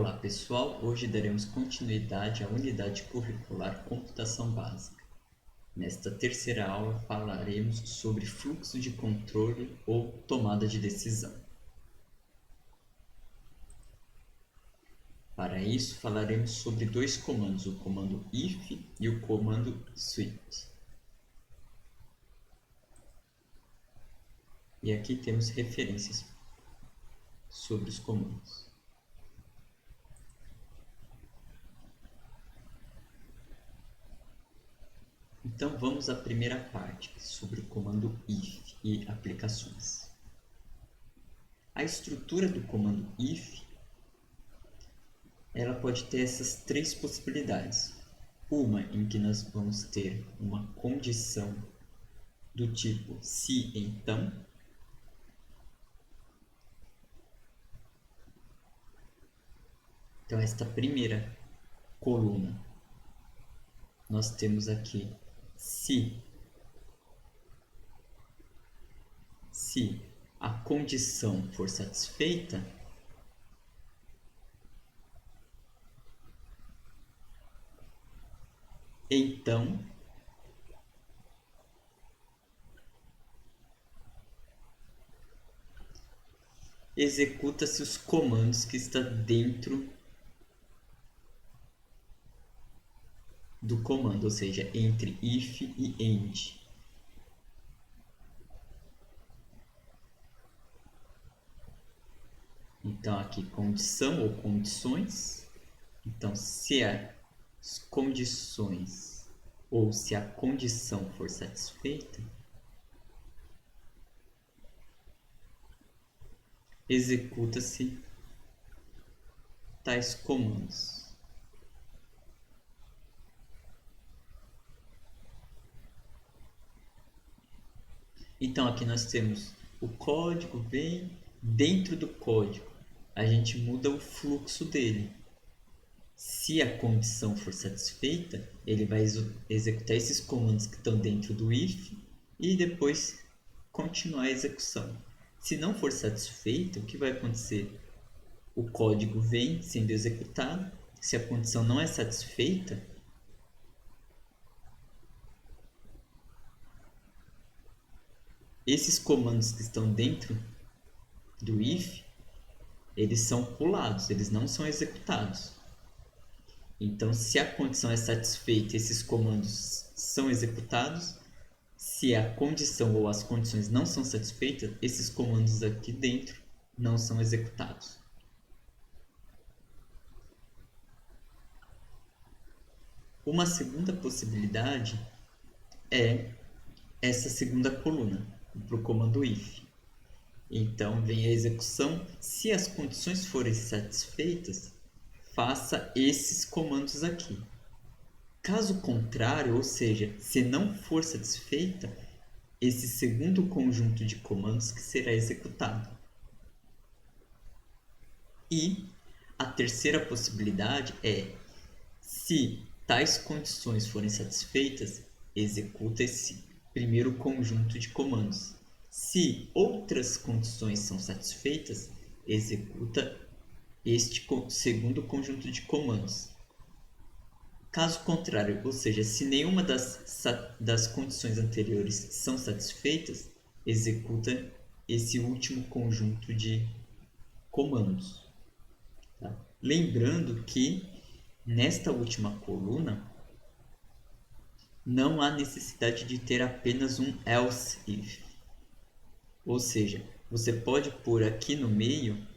Olá pessoal, hoje daremos continuidade à unidade curricular Computação Básica. Nesta terceira aula falaremos sobre fluxo de controle ou tomada de decisão. Para isso falaremos sobre dois comandos, o comando if e o comando switch. E aqui temos referências sobre os comandos. Então vamos à primeira parte, sobre o comando if e aplicações. A estrutura do comando if, ela pode ter essas três possibilidades. Uma em que nós vamos ter uma condição do tipo se então. Então esta primeira coluna, nós temos aqui se a condição for satisfeita, então executa-se os comandos que estão dentro do comando, ou seja, entre if e end. Então aqui condição ou condições. Então se as condições ou se a condição for satisfeita, executa-se tais comandos. Então aqui nós temos o código, vem dentro do código, a gente muda o fluxo dele. Se a condição for satisfeita, ele vai executar esses comandos que estão dentro do if e depois continuar a execução. Se não for satisfeito, o que vai acontecer? O código vem sendo executado. Se a condição não é satisfeita, esses comandos que estão dentro do if, eles são pulados, eles não são executados. Então, se a condição é satisfeita, esses comandos são executados. Se a condição ou as condições não são satisfeitas, esses comandos aqui dentro não são executados. Uma segunda possibilidade é essa segunda coluna, para o comando if. Então, vem a execução. Se as condições forem satisfeitas, faça esses comandos aqui. Caso contrário, ou seja, se não for satisfeita, esse segundo conjunto de comandos que será executado. E a terceira possibilidade é, se tais condições forem satisfeitas, executa esse primeiro conjunto de comandos. Se outras condições são satisfeitas, executa este segundo conjunto de comandos. Caso contrário, ou seja, se nenhuma das condições anteriores são satisfeitas, executa esse último conjunto de comandos. Tá? Lembrando que nesta última coluna não há necessidade de ter apenas um else if. Ou seja, você pode pôr aqui no meio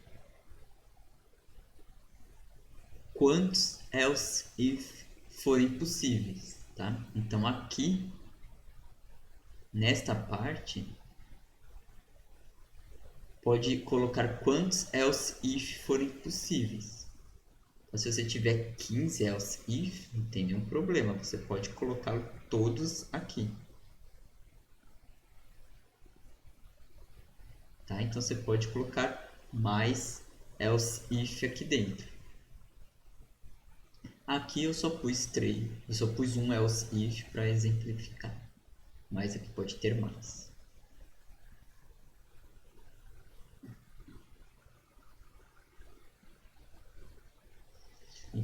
quantos else if forem possíveis, tá? Então aqui nesta parte pode colocar quantos else if forem possíveis. Então, se você tiver 15 else if, não tem nenhum problema, você pode colocar todos aqui. Tá? Então você pode colocar mais else if aqui dentro. Aqui eu só pus 3, eu só pus um else if para exemplificar, mas aqui pode ter mais.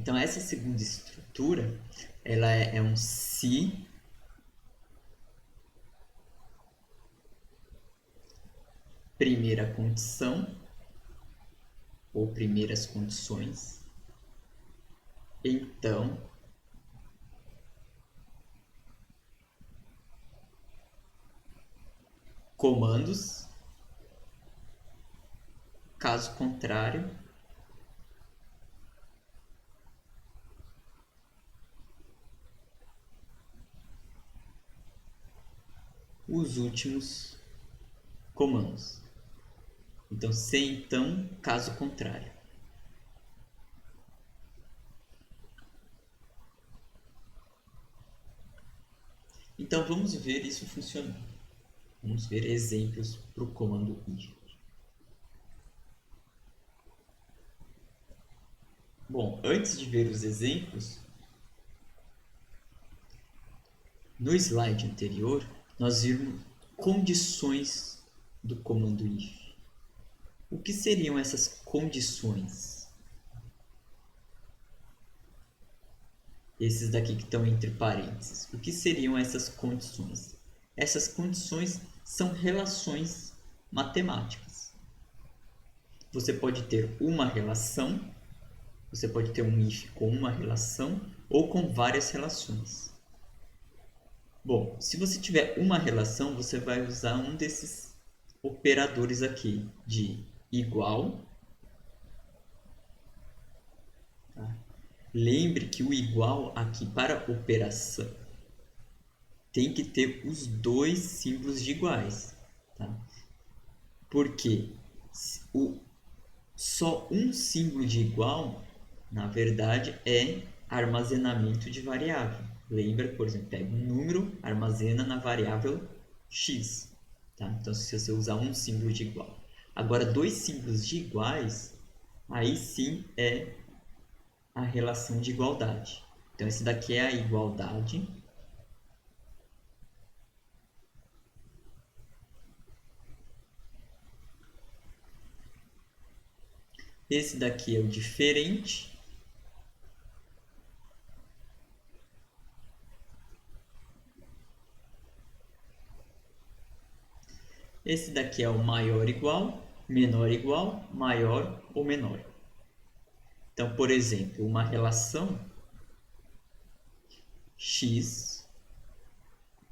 Então essa segunda estrutura, ela é um se primeira condição ou primeiras condições, então comandos, caso contrário, os últimos comandos. Então, se então, caso contrário. Então, vamos ver isso funcionando. Vamos ver exemplos para o comando if. Bom, antes de ver os exemplos, no slide anterior, nós vimos condições do comando if. O que seriam essas condições? Esses daqui que estão entre parênteses. O que seriam essas condições? Essas condições são relações matemáticas. Você pode ter uma relação, você pode ter um if com uma relação ou com várias relações. Bom, se você tiver uma relação, você vai usar um desses operadores aqui de igual. Tá? Lembre que o igual aqui para operação tem que ter os dois símbolos de iguais. Tá? Porque só um símbolo de igual, na verdade, é armazenamento de variável. Lembra, por exemplo, pega um número, armazena na variável x. Tá? Então, se você usar um símbolo de igual. Agora, dois símbolos de iguais, aí sim é a relação de igualdade. Então, esse daqui é a igualdade. Esse daqui é o diferente. Esse daqui é o maior igual, menor igual, maior ou menor. Então, por exemplo, uma relação x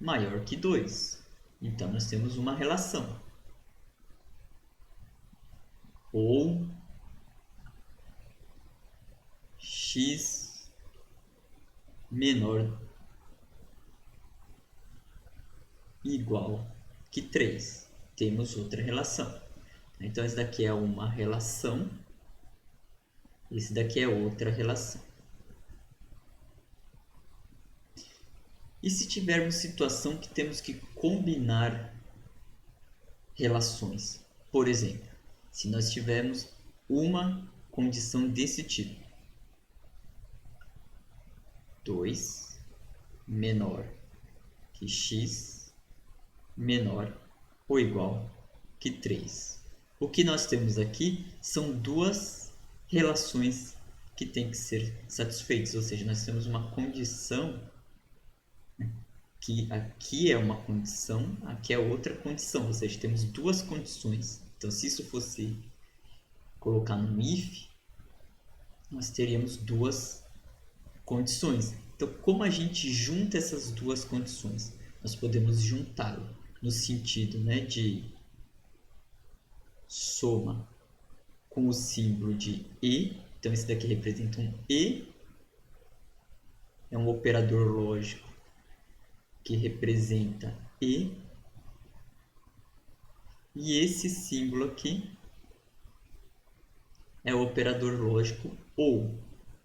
maior que 2. Então, nós temos uma relação. Ou x menor igual que 3. Temos outra relação. Então, esse daqui é uma relação. Esse daqui é outra relação. E se tivermos situação que temos que combinar relações? Por exemplo, se nós tivermos uma condição desse tipo. 2 menor que x menor ou igual que 3. O que nós temos aqui são duas relações que têm que ser satisfeitas, ou seja, nós temos uma condição que aqui é uma condição, aqui é outra condição, ou seja, temos duas condições. Então, se isso fosse colocar no if, nós teríamos duas condições. Então, como a gente junta essas duas condições? Nós podemos juntá-lo no sentido, né, de soma com o símbolo de e. Então, esse daqui representa um e, é um operador lógico que representa e. E esse símbolo aqui é o operador lógico ou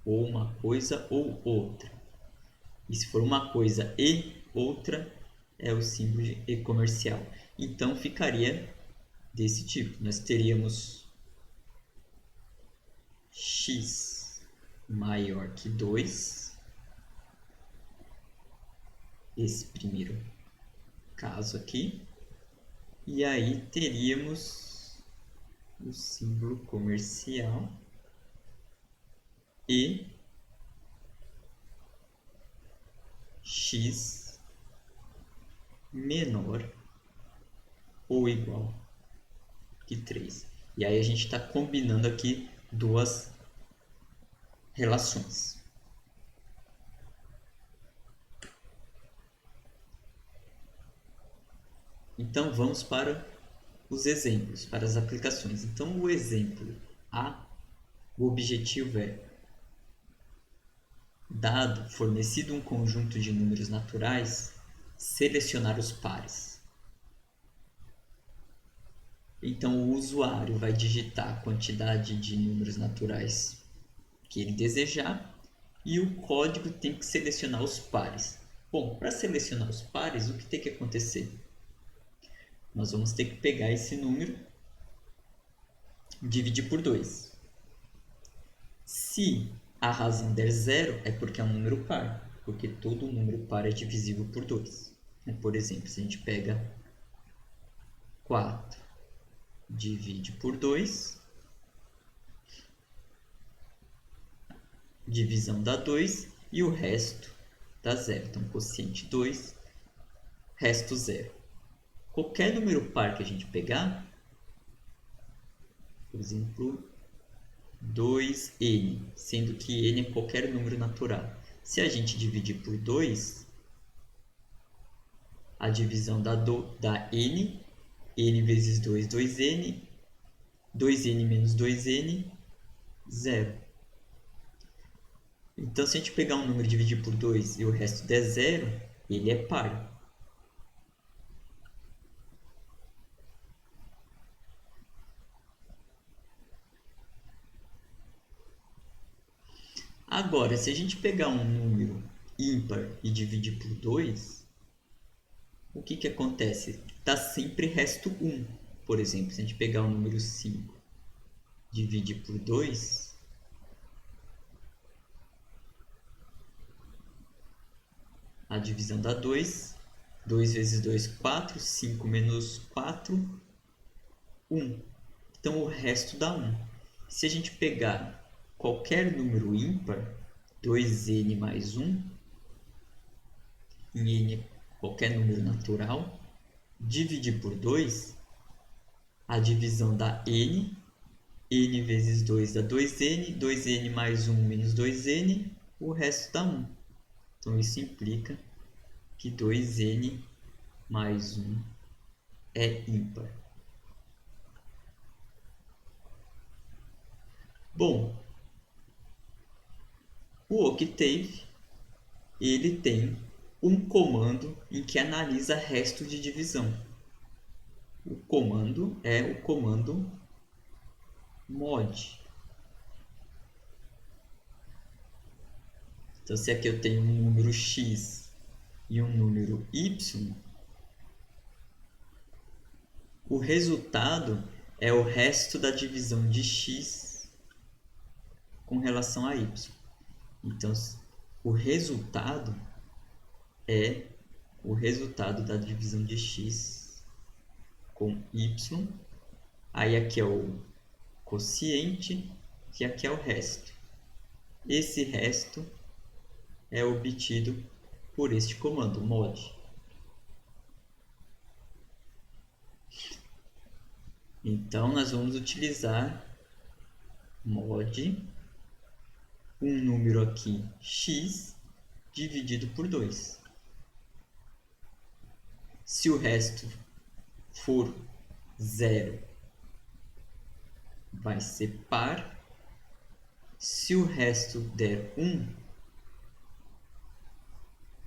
uma coisa ou outra. E se for uma coisa e outra, é o símbolo de e comercial. Então ficaria desse tipo. Nós teríamos x maior que 2. Esse primeiro caso aqui. E aí teríamos o símbolo comercial e x menor ou igual que 3. E aí a gente está combinando aqui duas relações. Então vamos para os exemplos, para as aplicações. Então o exemplo A, o objetivo é: dado fornecido um conjunto de números naturais, selecionar os pares. Então o usuário vai digitar a quantidade de números naturais que ele desejar e o código tem que selecionar os pares. Bom, para selecionar os pares, o que tem que acontecer? Nós vamos ter que pegar esse número, dividir por 2. Se a razão der zero, é porque é um número par, porque todo número par é divisível por 2. Por exemplo, se a gente pega 4, divide por 2, divisão dá 2 e o resto dá zero. Então, quociente 2, resto zero. Qualquer número par que a gente pegar, por exemplo, 2n, sendo que n é qualquer número natural. Se a gente dividir por 2, a divisão dá n, n vezes 2, 2n, 2n menos 2n, 0. Então, se a gente pegar um número e dividir por 2 e o resto der 0, ele é par. Agora, se a gente pegar um número ímpar e dividir por 2, o que acontece? Está sempre resto 1. Por exemplo, se a gente pegar o número 5 e dividir por 2, a divisão dá 2. 2 vezes 2, 4. 5 menos 4, 1. Então, o resto dá 1. Se a gente pegar qualquer número ímpar, 2n mais 1, em n qualquer número natural, dividir por 2, a divisão dá n, n vezes 2 dá 2n, 2n mais 1 menos 2n, o resto dá 1. Então, isso implica que 2n mais 1 é ímpar. Bom, o Octave ele tem um comando em que analisa resto de divisão. O comando é o comando mod. Então, se aqui eu tenho um número x e um número y, o resultado é o resto da divisão de x com relação a y. Então, o resultado é o resultado da divisão de x com y. Aí aqui é o quociente e aqui é o resto. Esse resto é obtido por este comando mod. Então, nós vamos utilizar mod, um número aqui, x, dividido por 2. Se o resto for 0, vai ser par. Se o resto der 1,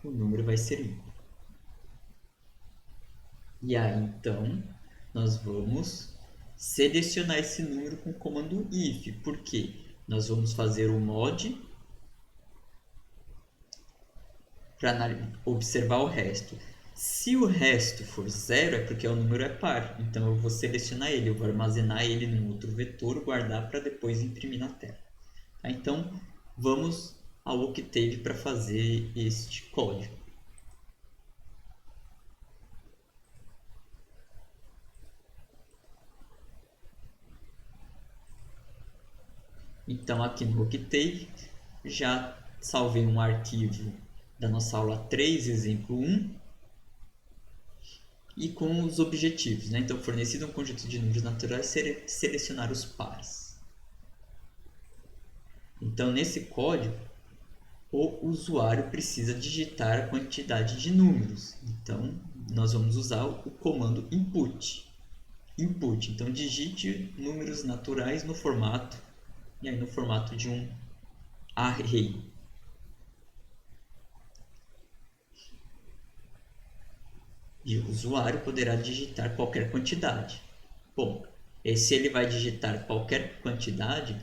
o número vai ser ímpar. E aí, então, nós vamos selecionar esse número com o comando if. Por quê? Nós vamos fazer o mod para observar o resto. Se o resto for 0, é porque o número é par. Então, eu vou selecionar ele, eu vou armazenar ele num outro vetor, guardar para depois imprimir na tela. Tá? Então, vamos ao Octave para fazer este código. Então, aqui no Octave, já salvei um arquivo da nossa aula 3, exemplo 1, e com os objetivos, né? Então, fornecido um conjunto de números naturais, selecionar os pares. Então, nesse código, o usuário precisa digitar a quantidade de números. Então, nós vamos usar o comando input. Então, digite números naturais no formato, e aí no formato de um array. E o usuário poderá digitar qualquer quantidade. Bom, se ele vai digitar qualquer quantidade,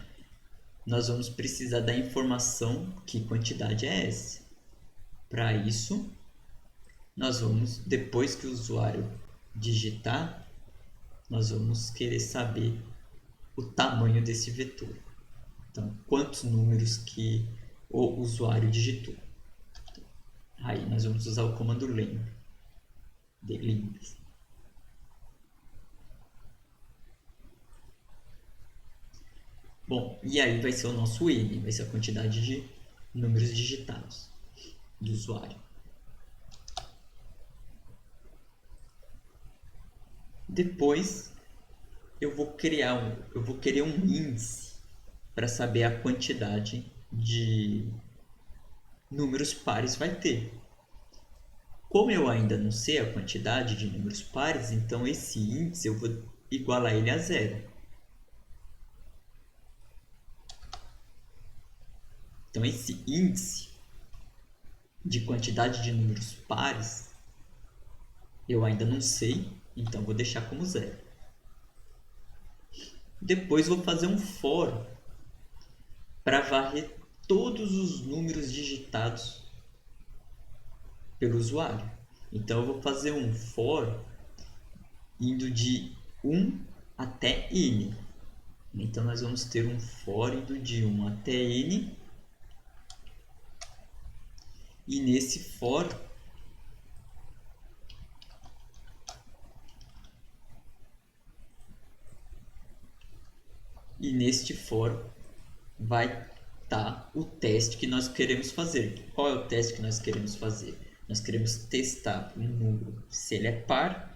nós vamos precisar da informação que quantidade é essa. Para isso, nós vamos, depois que o usuário digitar, nós vamos querer saber o tamanho desse vetor. Então, quantos números que o usuário digitou. Aí nós vamos usar o comando len. Bom, e aí vai ser o nosso n, vai ser a quantidade de números digitados do usuário. Depois eu vou querer um índice para saber a quantidade de números pares vai ter. Como eu ainda não sei a quantidade de números pares, então esse índice eu vou igualar ele a zero. Então esse índice de quantidade de números pares eu ainda não sei, então vou deixar como zero. Depois vou fazer um for para varrer todos os números digitados pelo usuário. Então eu vou fazer um for indo de 1 até n. Então nós vamos ter um for indo de 1 até n. E nesse for neste for vai estar o teste que nós queremos fazer. Qual é o teste que nós queremos fazer? Nós queremos testar um número se ele é par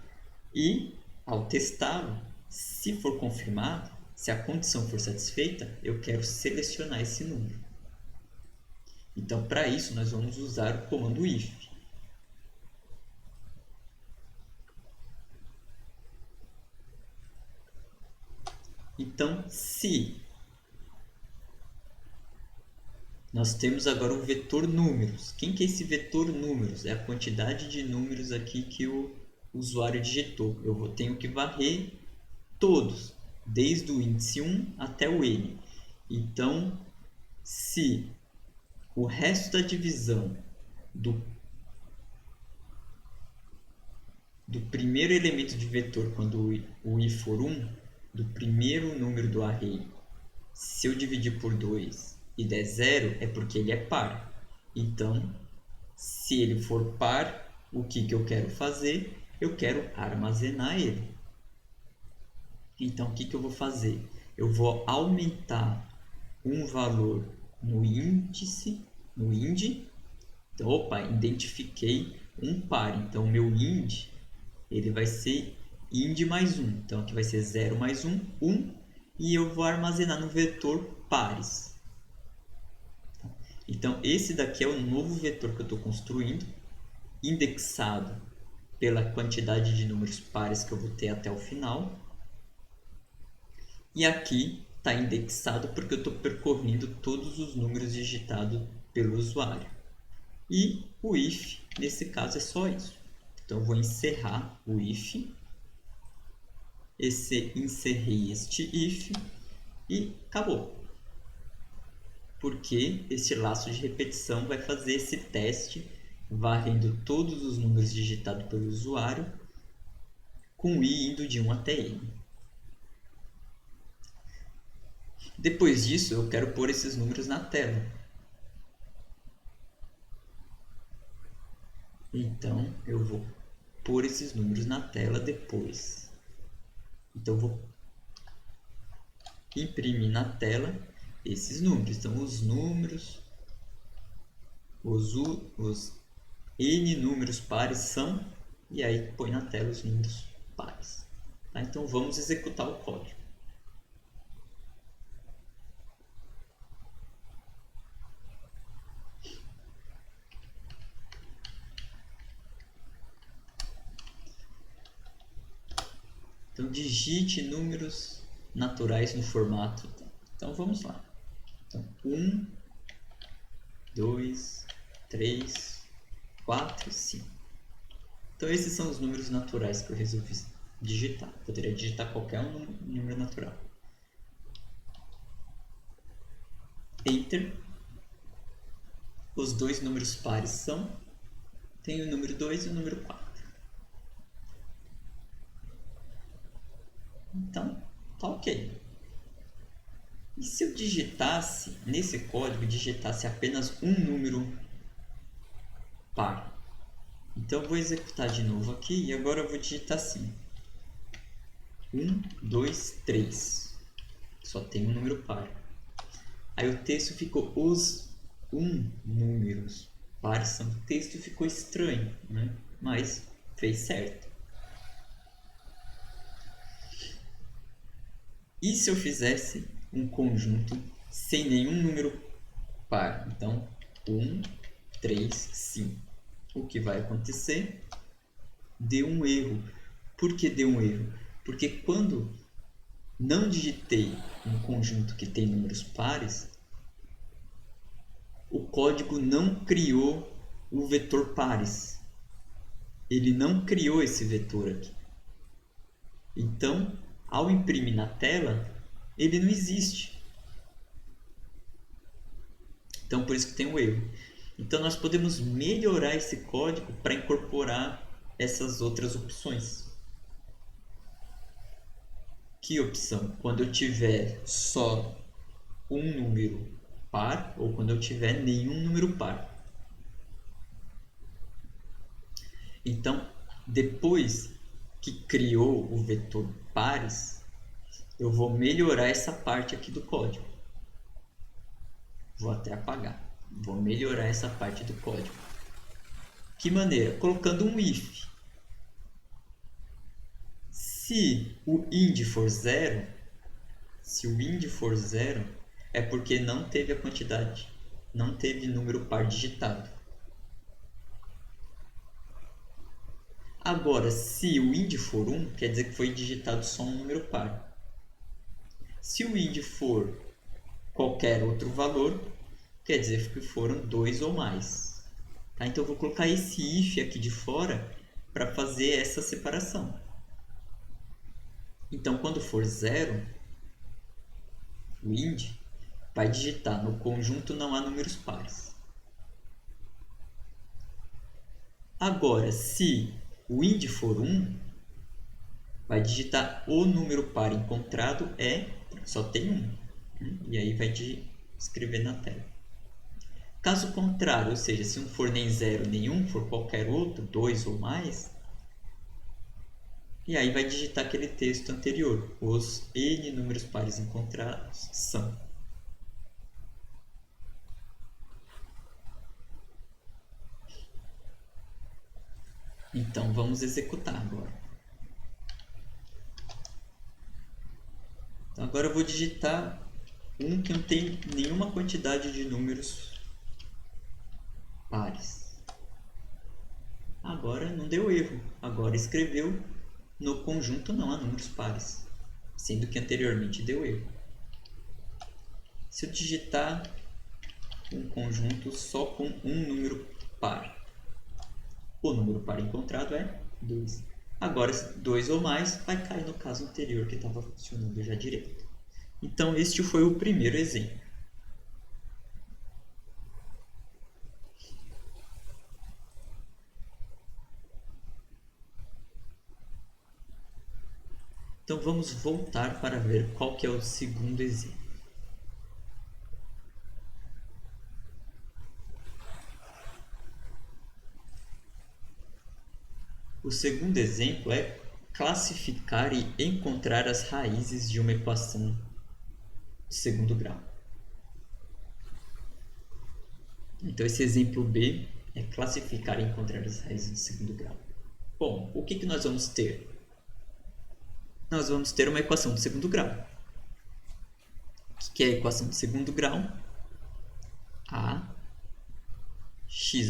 e, ao testá-lo, se for confirmado, se a condição for satisfeita, eu quero selecionar esse número. Então, para isso, nós vamos usar o comando if. Então, se nós temos agora um vetor números. Quem que é esse vetor números? É a quantidade de números aqui que o usuário digitou. Tenho que varrer todos, desde o índice 1 até o n. Então, se o resto da divisão do primeiro elemento de vetor, quando o i for 1, do primeiro número do array, se eu dividir por 2 e der 0, é porque ele é par. Então, se ele for par, o que eu quero fazer? Eu quero armazenar ele. Então, o que eu vou fazer? Eu vou aumentar um valor no índice, no ind. Então, opa, identifiquei um par. Então, o meu ind ele vai ser ind mais 1. Então, aqui vai ser 0 mais 1, 1. E eu vou armazenar no vetor pares. Então, esse daqui é o novo vetor que eu estou construindo, indexado pela quantidade de números pares que eu vou ter até o final. E aqui está indexado porque eu estou percorrendo todos os números digitados pelo usuário. E o if, nesse caso, é só isso. Então, eu vou encerrar o if. Encerrei este if e acabou. Porque este laço de repetição vai fazer esse teste varrendo todos os números digitados pelo usuário com i indo de 1 até n. Depois disso, eu quero pôr esses números na tela. Então, eu vou pôr esses números na tela depois. Então, eu vou imprimir na tela esses números. Então, os números os N números pares são, e aí põe na tela os números pares. Tá? Então vamos executar o código. Então digite números naturais no formato. Então vamos lá. Então, 1, 2, 3, 4, 5. Então esses são os números naturais que eu resolvi digitar. Poderia digitar qualquer um número natural. Enter. Os dois números pares são, tem o número 2 e o número 4. Então, tá ok. E se eu digitasse, nesse código, digitasse apenas um número par? Então eu vou executar de novo aqui e agora eu vou digitar assim. 1, 2, 3. Só tem um número par. Aí o texto ficou os números pares são. O texto ficou estranho, né? Mas fez certo. E se eu fizesse um conjunto sem nenhum número par? Então, 1, 3, 5. O que vai acontecer? Deu um erro. Por que deu um erro? Porque quando não digitei um conjunto que tem números pares, o código não criou o vetor pares. Ele não criou esse vetor aqui. Então, ao imprimir na tela, ele não existe. Então, por isso que tem um erro. Então, nós podemos melhorar esse código para incorporar essas outras opções. Que opção? Quando eu tiver só um número par ou quando eu tiver nenhum número par. Então, depois que criou o vetor pares, eu vou melhorar essa parte aqui do código. Vou até apagar. Vou melhorar essa parte do código. Que maneira? Colocando um if. Se o int for zero, é porque não teve a quantidade, não teve número par digitado. Agora, se o int for 1, quer dizer que foi digitado só um número par. Se o int for qualquer outro valor, quer dizer que foram 2 ou mais. Tá? Então eu vou colocar esse if aqui de fora para fazer essa separação. Então quando for 0, o int vai digitar no conjunto não há números pares. Agora, se o int for 1, vai digitar o número par encontrado só tem 1. E aí vai escrever na tela. Caso contrário, ou seja, se não for nem 0 nem 1, for qualquer outro, 2 ou mais, e aí vai digitar aquele texto anterior. Os N números pares encontrados são. Então vamos executar agora. Então, agora eu vou digitar um que não tem nenhuma quantidade de números pares. Agora não deu erro. Agora escreveu no conjunto não há números pares, sendo que anteriormente deu erro. Se eu digitar um conjunto só com um número par, o número par encontrado é 2. Agora, 2 ou mais vai cair no caso anterior que estava funcionando já direito. Então, este foi o primeiro exemplo. Então, vamos voltar para ver qual que é o segundo exemplo. O segundo exemplo é classificar e encontrar as raízes de uma equação de segundo grau. Então, esse exemplo B é classificar e encontrar as raízes do segundo grau. Bom, o que nós vamos ter? Nós vamos ter uma equação do segundo grau. O que é a equação do segundo grau? Ax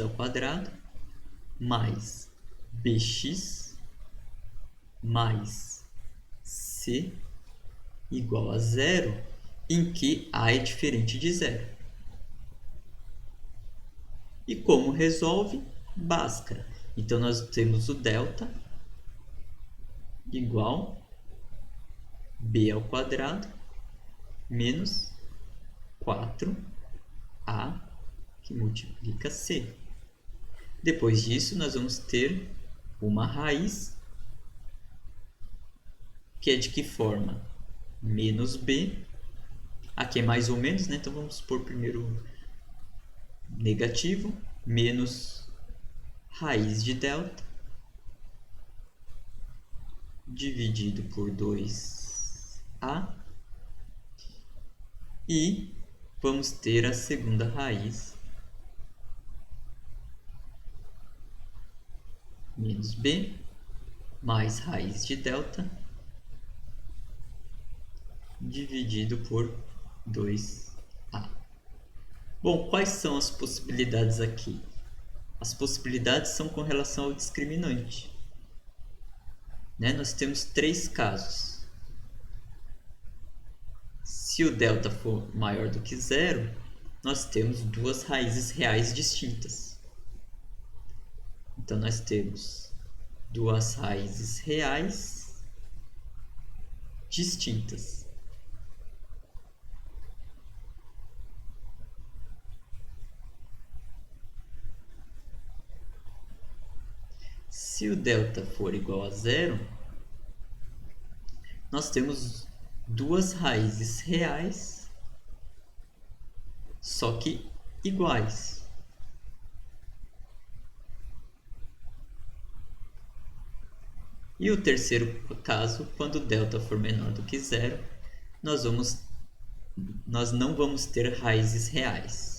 ao quadrado mais bx mais c igual a zero, em que a é diferente de zero. E como resolve? Bhaskara. Então, nós temos o delta igual b ao quadrado menos 4a que multiplica c. Depois disso, nós vamos ter uma raiz que é de que forma? Menos b. Aqui é mais ou menos, né? Então vamos pôr primeiro negativo, menos raiz de delta dividido por 2a, e vamos ter a segunda raiz, menos b, mais raiz de delta dividido por 2a. Bom, quais são as possibilidades aqui? As possibilidades são com relação ao discriminante. Nós temos três casos. Se o delta for maior do que zero, nós temos duas raízes reais distintas. Então, nós temos duas raízes reais distintas. Se o delta for igual a zero, nós temos duas raízes reais, só que iguais. E o terceiro caso, quando delta for menor do que zero, nós não vamos ter raízes reais.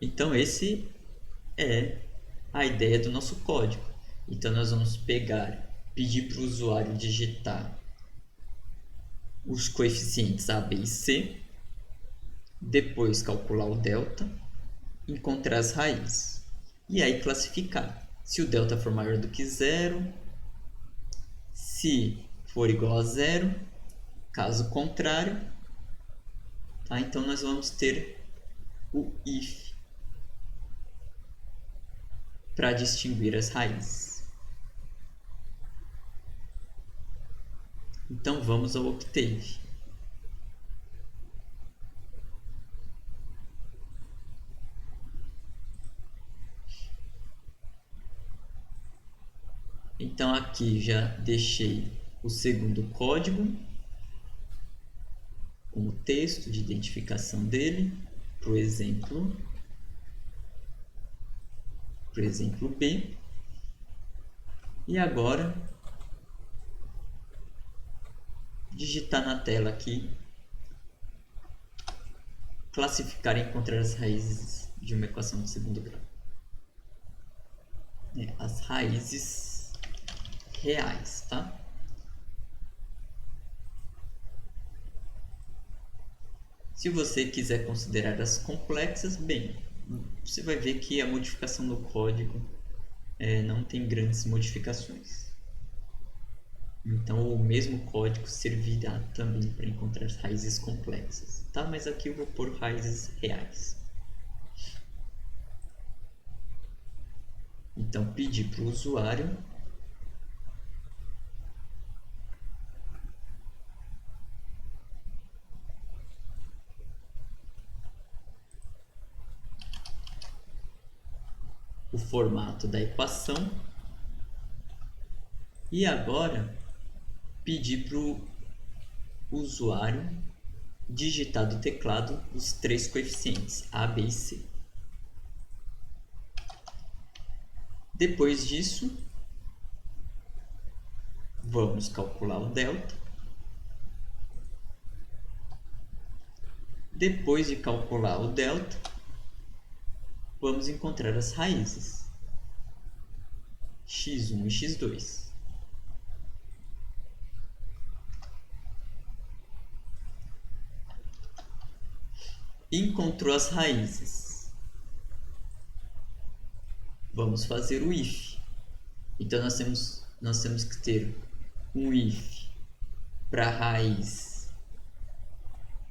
Então, esse é a ideia do nosso código. Então, nós vamos pedir para o usuário digitar os coeficientes a, b e c, depois calcular o delta, encontrar as raízes e aí classificar. Se o delta for maior do que zero, se for igual a zero, caso contrário, tá? Então nós vamos ter o if para distinguir as raízes. Então vamos ao Octave. Então aqui já deixei o segundo código com o texto de identificação dele para o exemplo B. E agora digitar na tela aqui, classificar e encontrar as raízes de uma equação de segundo grau. As raízes reais, tá? Se você quiser considerar as complexas, bem, você vai ver que a modificação do código não tem grandes modificações. Então, o mesmo código servirá também para encontrar as raízes complexas, tá? Mas aqui eu vou pôr raízes reais. Então, pedir para o usuário o formato da equação e agora pedir para o o usuário digitar do teclado os três coeficientes A, B e C. Depois disso, vamos calcular o delta. Depois de calcular o delta, vamos encontrar as raízes x1 e x2. Encontrou as raízes. Vamos fazer o if. Então nós temos que ter um if para a raiz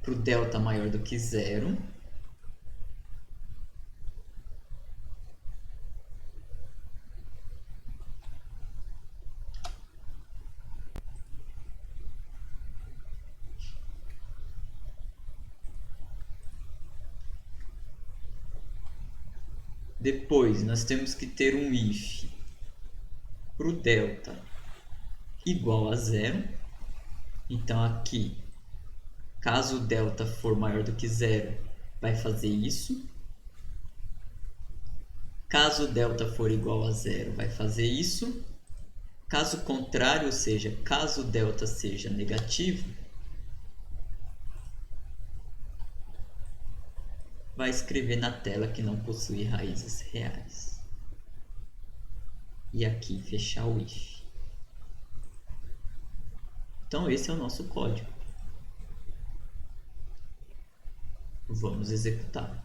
para o delta maior do que zero. Depois nós temos que ter um if para o delta igual a zero. Então aqui, caso o delta for maior do que zero, vai fazer isso. Caso o delta for igual a zero, vai fazer isso. Caso contrário, ou seja, caso o delta seja negativo, vai escrever na tela que não possui raízes reais. E aqui fechar o if. Então esse é o nosso código. Vamos executar.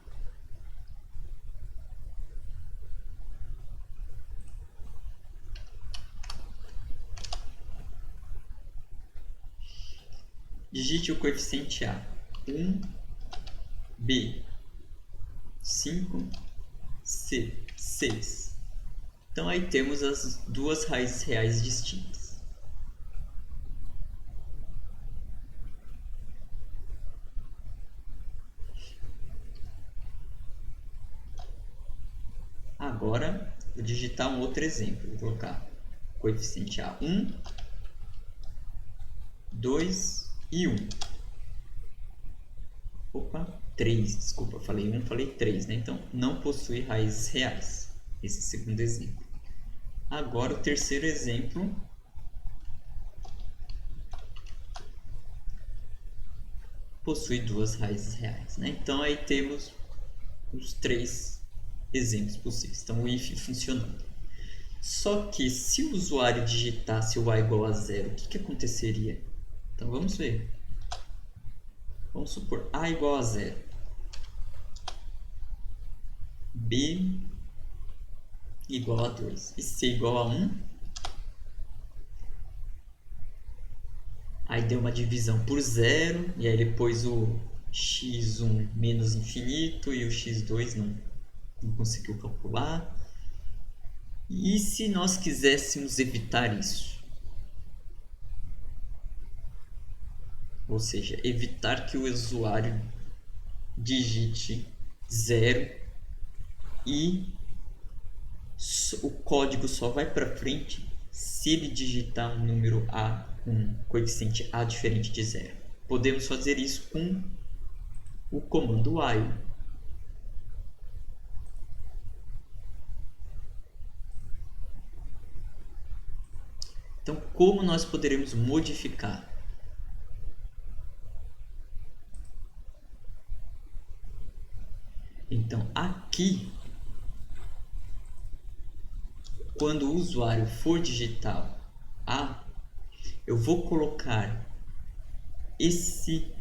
Digite o coeficiente A. 1, B, 5, C, 6. Então aí temos as duas raízes reais distintas. Agora, vou digitar um outro exemplo. Vou colocar coeficiente A 1, 2 e 1. Opa, 3, desculpa, falei 1, falei 3, né? Então, não possui raízes reais. Esse segundo exemplo. Agora, o terceiro exemplo. Possui duas raízes reais, né? Então, aí temos os três exemplos possíveis. Então, o if funcionando. Só que, se o usuário digitasse o a igual a zero, o que aconteceria? Então, vamos ver. Vamos supor a igual a zero. B igual a 2 e C igual a 1. Aí deu uma divisão por zero, e aí ele pôs o x1 menos infinito e o x2 não conseguiu calcular. E se nós quiséssemos evitar isso? Ou seja, evitar que o usuário digite zero e o código só vai para frente se ele digitar um número A, um coeficiente A diferente de zero. Podemos fazer isso com o comando while. Então, como nós poderemos modificar? Então, aqui, quando o usuário for digitar A, eu vou colocar esse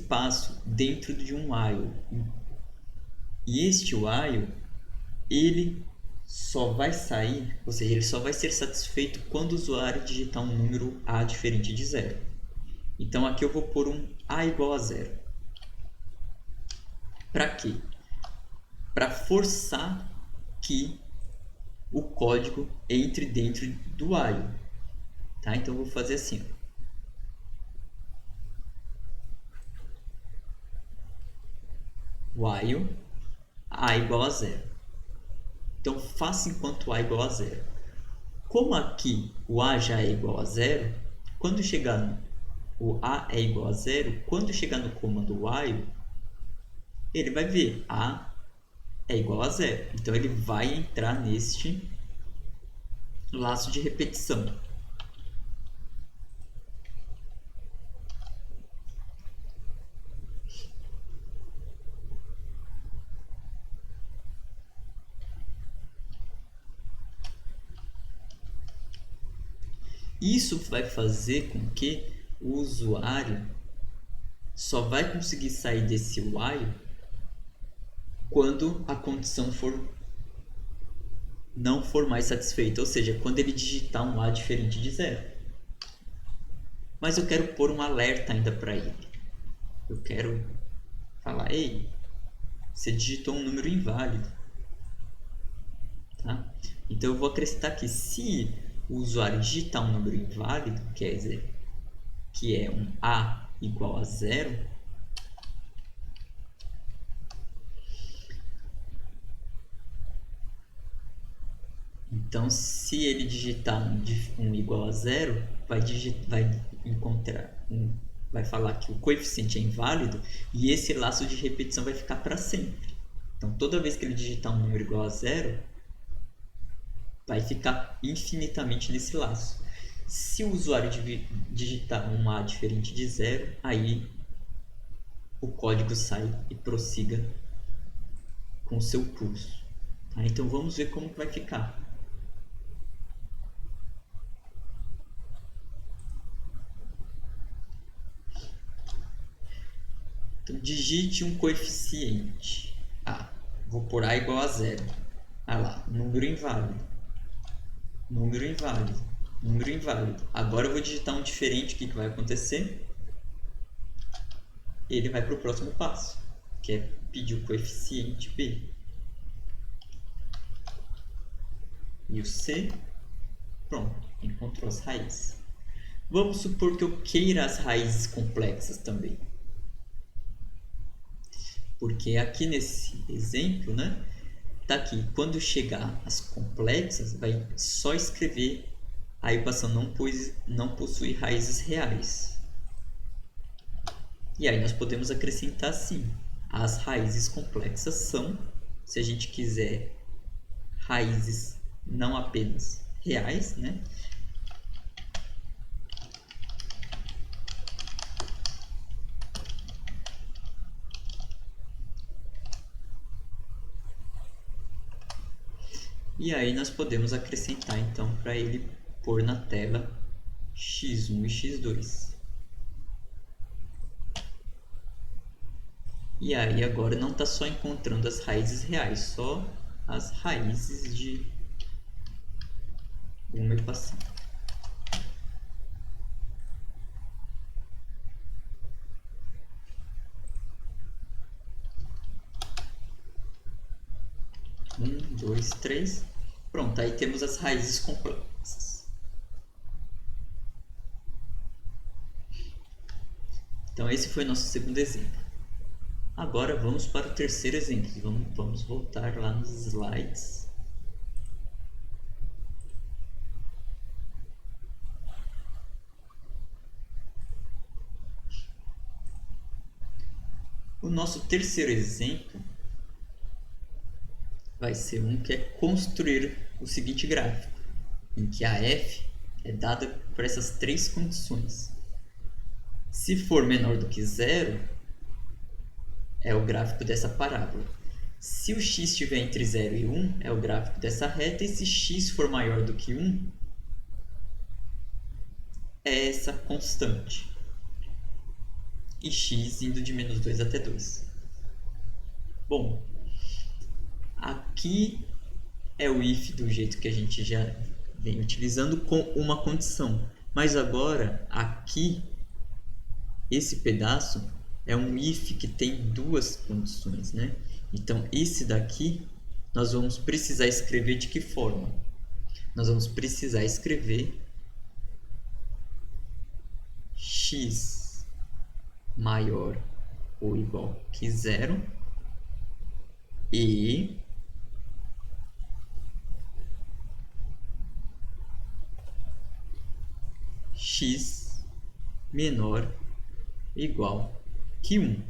passo dentro de um while. E este while, ele só vai sair, ou seja, ele só vai ser satisfeito quando o usuário digitar um número A diferente de zero. Então aqui eu vou pôr um A igual a zero. Para quê? Para forçar que o código entre dentro do while. Tá? Então eu vou fazer assim. While A igual a zero. Então faça enquanto A igual a zero. Como aqui o A já é igual a zero, quando chegar o a é igual a zero, quando chegar no comando while, ele vai ver a é igual a zero. Então ele vai entrar neste laço de repetição. Isso vai fazer com que o usuário só vai conseguir sair desse while quando a condição não for mais satisfeita, ou seja, quando ele digitar um A diferente de zero. Mas eu quero pôr um alerta ainda para ele. Eu quero falar, ei, você digitou um número inválido. Tá? Então eu vou acrescentar que se o usuário digitar um número inválido, quer dizer, que é um A igual a zero, então se ele digitar um igual a zero, vai encontrar vai falar que o coeficiente é inválido e esse laço de repetição vai ficar para sempre. Então toda vez que ele digitar um número igual a zero, vai ficar infinitamente nesse laço. Se o usuário digitar um A diferente de zero, aí o código sai e prossiga com o seu curso. Tá? Então vamos ver como vai ficar. Então digite um coeficiente. Vou pôr A igual a zero. Lá, número inválido. Número inválido. Número inválido. Agora eu vou digitar um diferente, o que vai acontecer? Ele vai para o próximo passo, que é pedir o coeficiente B. E o C, pronto, encontrou as raízes. Vamos supor que eu queira as raízes complexas também. Porque aqui nesse exemplo, né, tá aqui, quando chegar as complexas, vai só escrever a equação não possui raízes reais. E aí nós podemos acrescentar assim, as raízes complexas são, se a gente quiser raízes não apenas reais, né, e aí nós podemos acrescentar então para ele pôr na tela x1 e x2. E aí agora não está só encontrando as raízes reais, só as raízes de uma equação. Um, dois, três. Pronto, aí temos as raízes complexas. Então esse foi nosso segundo exemplo. Agora vamos para o terceiro exemplo. Vamos voltar lá nos slides. O nosso terceiro exemplo vai ser um que é construir o seguinte gráfico, em que a f é dada por essas três condições. Se for menor do que zero, é o gráfico dessa parábola. Se o x estiver entre 0 e 1, é o gráfico dessa reta, e se x for maior do que 1, é essa constante. E x indo de menos 2 até 2. Bom, aqui é o if do jeito que a gente já vem utilizando com uma condição. Mas agora, aqui, esse pedaço é um if que tem duas condições, né? Então, esse daqui, nós vamos precisar escrever de que forma? Nós vamos precisar escrever x maior ou igual que zero e x menor igual que 1.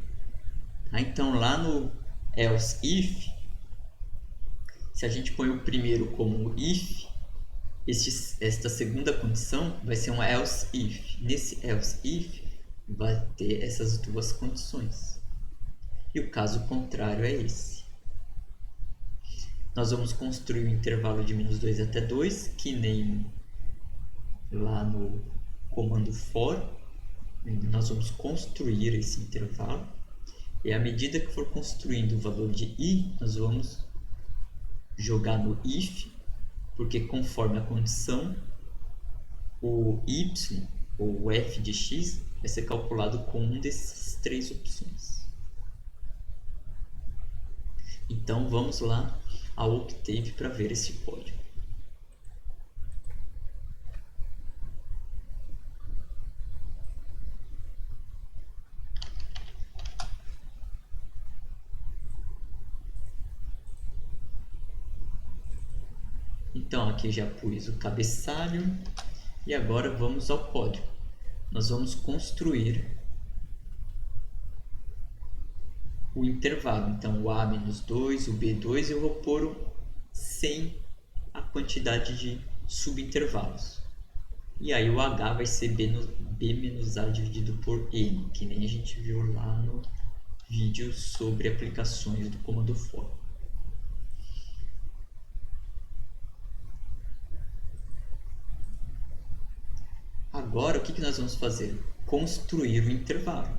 Tá? Então, lá no else if, se a gente põe o primeiro como if, esta segunda condição vai ser um else if. Nesse else if vai ter essas duas condições. E o caso contrário é esse. Nós vamos construir um intervalo de -2 até 2, que nem lá no comando for. Nós vamos construir esse intervalo. E à medida que for construindo o valor de i, nós vamos jogar no if, porque conforme a condição, o y ou o f de x vai ser calculado com um dessas três opções. Então vamos lá ao Octave para ver esse código. Então aqui já pus o cabeçalho e agora vamos ao código. Nós vamos construir o intervalo. Então o A-2, o B2, eu vou pôr sem a quantidade de subintervalos. E aí o H vai ser B-A dividido por N, que nem a gente viu lá no vídeo sobre aplicações do comando for. Agora, o que nós vamos fazer? Construir o intervalo.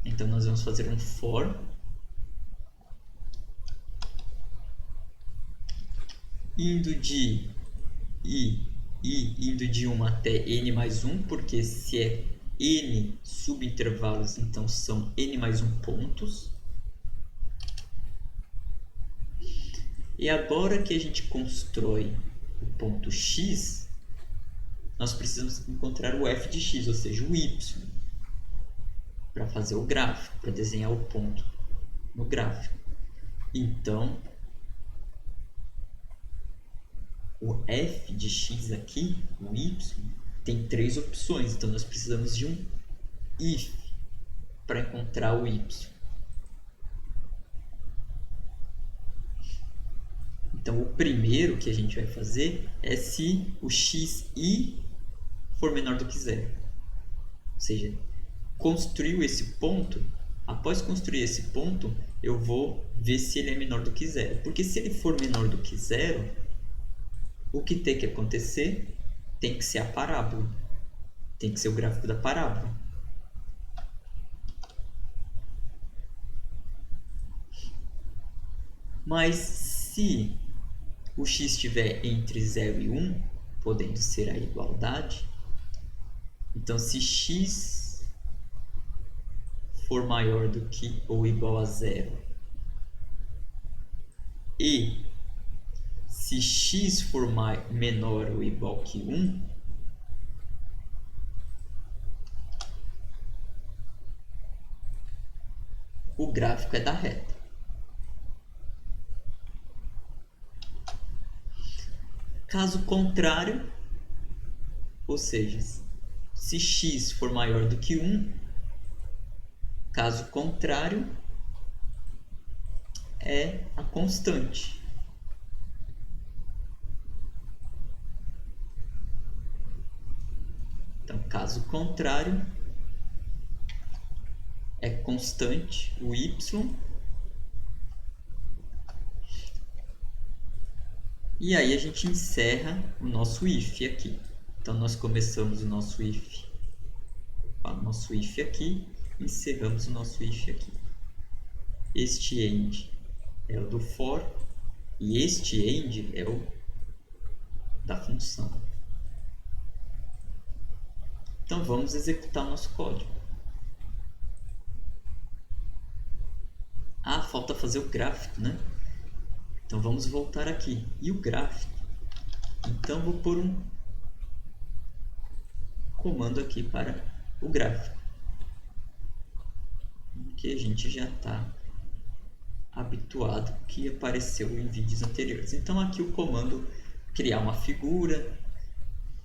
Então, nós vamos fazer um for indo de indo de 1 até n mais 1, porque se é n subintervalos, então são n mais 1 pontos. E agora que a gente constrói o ponto x, nós precisamos encontrar o f de x, ou seja, o y, para fazer o gráfico, para desenhar o ponto no gráfico. Então, o f de x aqui, o y, tem três opções. Então, nós precisamos de um if para encontrar o y. Então, o primeiro que a gente vai fazer é se o xi for menor do que zero. Ou seja, construiu esse ponto, após construir esse ponto, eu vou ver se ele é menor do que zero. Porque se ele for menor do que zero, o que tem que acontecer? Tem que ser a parábola. Tem que ser o gráfico da parábola. Mas se o x estiver entre 0 e 1, podendo ser a igualdade, então se x for maior do que ou igual a 0 e se x for menor ou igual que 1, o gráfico é da reta. Caso contrário, ou seja, se x for maior do que 1, caso contrário, é a constante. Então, caso contrário, é constante o y. E aí a gente encerra o nosso if aqui. Então, nós começamos o nosso if aqui, encerramos o nosso if aqui. Este end é o do for e este end é o da função. Então, vamos executar o nosso código. Ah, falta fazer o gráfico, né? Então, vamos voltar aqui. E o gráfico? Então, vou pôr um comando aqui para o gráfico, que a gente já está habituado, que apareceu em vídeos anteriores. Então, aqui o comando criar uma figura,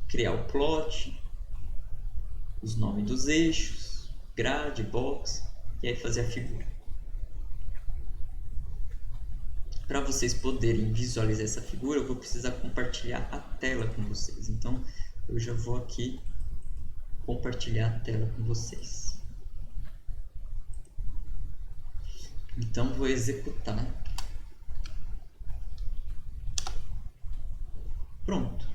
criar o plot, os nomes dos eixos, grade, box, e aí fazer a figura. Para vocês poderem visualizar essa figura, eu vou precisar compartilhar a tela com vocês. Então, eu já vou aqui compartilhar a tela com vocês. Então, vou executar. Pronto.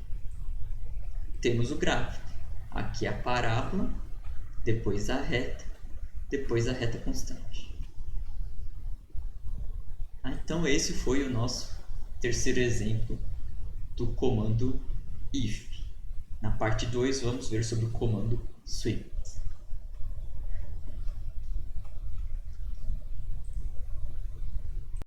Temos o gráfico. Aqui a parábola, depois a reta, depois a reta constante. Então, esse foi o nosso terceiro exemplo do comando if. Na parte 2, vamos ver sobre o comando sweep.